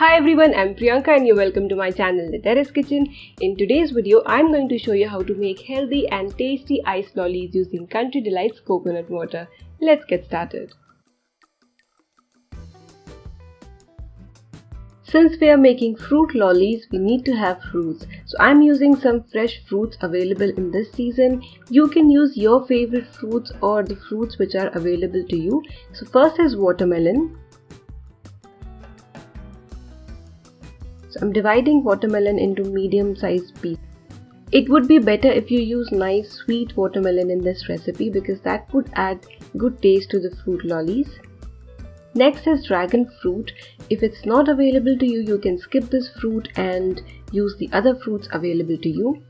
Hi everyone, I'm Priyanka and you're welcome to my channel, The Terrace Kitchen. In today's video, I'm going to show you how to make healthy and tasty iced lollies using Country Delight's coconut water. Let's get started. Since we are making fruit lollies, we need to have fruits. So I'm using some fresh fruits available in this season. You can use your favorite fruits or the fruits which are available to you. So first is watermelon. So I'm dividing watermelon into medium-sized pieces. It would be better if you use nice sweet watermelon in this recipe because that would add good taste to the fruit lollies. Next is dragon fruit. If it's not available to you, you can skip this fruit and use the other fruits available to you.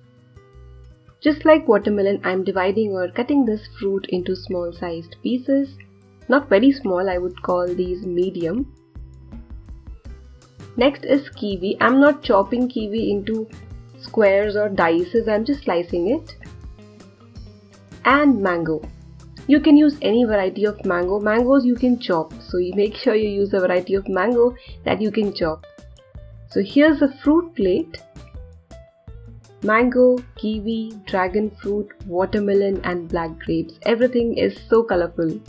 Just like watermelon, I'm dividing or cutting this fruit into small-sized pieces. Not very small, I would call these medium. Next is kiwi. I'm not chopping kiwi into squares or dices, I'm just slicing it. And mango. You can use any variety of mango. Mangoes you can chop, so you make sure you use a variety of mango that you can chop. So here's a fruit plate. Mango, kiwi, dragon fruit, watermelon and black grapes. Everything is so colorful.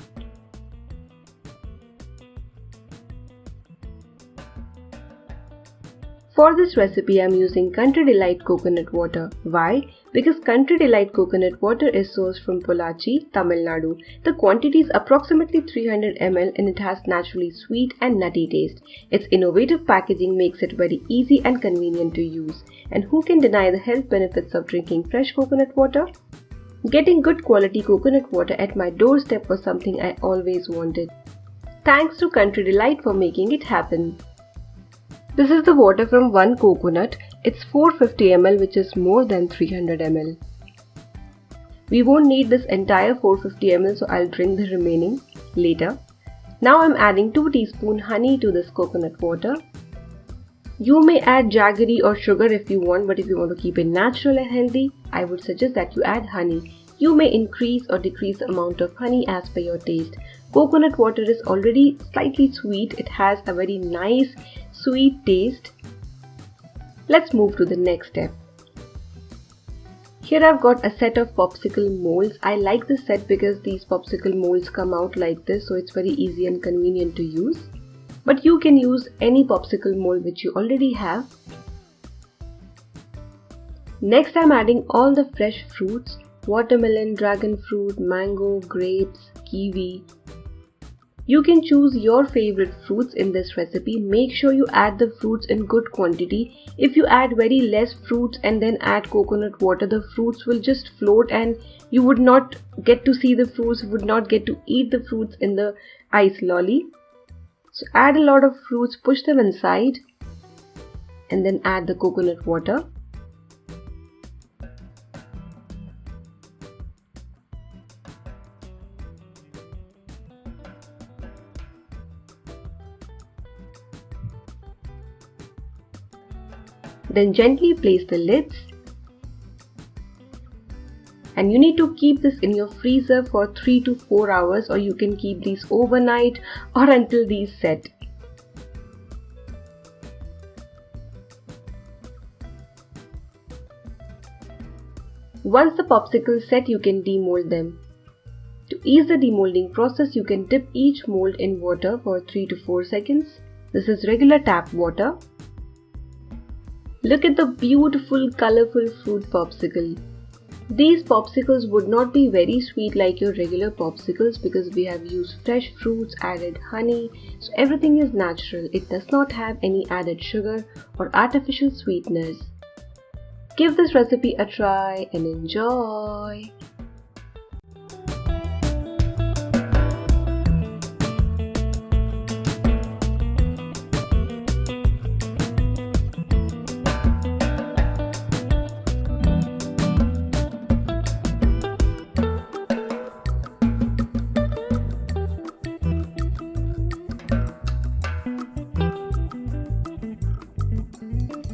For this recipe, I am using Country Delight coconut water. Why? Because Country Delight coconut water is sourced from Pollachi, Tamil Nadu. The quantity is approximately 300 ml and it has naturally sweet and nutty taste. Its innovative packaging makes it very easy and convenient to use. And who can deny the health benefits of drinking fresh coconut water? Getting good quality coconut water at my doorstep was something I always wanted. Thanks to Country Delight for making it happen. This is the water from one coconut. It's 450 ml, which is more than 300 ml. We won't need this entire 450 ml, so I'll drink the remaining later. Now I'm adding 2 teaspoons honey to this coconut water. You may add jaggery or sugar if you want, but if you want to keep it natural and healthy, I would suggest that you add honey. You may increase or decrease the amount of honey as per your taste. Coconut water is already slightly sweet. It has a very nice sweet taste. Let's move to the next step. Here I've got a set of popsicle molds. I like this set because these popsicle molds come out like this, so it's very easy and convenient to use. But you can use any popsicle mold which you already have. Next I'm adding all the fresh fruits. Watermelon, dragon fruit, mango, grapes, kiwi. You can choose your favorite fruits in this recipe. Make sure you add the fruits in good quantity. If you add very less fruits and then add coconut water, the fruits will just float and you would not get to see the fruits, would not get to eat the fruits in the ice lolly. So add a lot of fruits, push them inside and then add the coconut water. Then gently place the lids, and you need to keep this in your freezer for 3 to 4 hours, or you can keep these overnight or until these set. Once the popsicles set, you can demold them. To ease the demolding process, you can dip each mold in water for 3 to 4 seconds. This is regular tap water. Look at the beautiful colorful fruit popsicle. These popsicles would not be very sweet like your regular popsicles because we have used fresh fruits, added honey, so everything is natural. It does not have any added sugar or artificial sweeteners. Give this recipe a try and enjoy.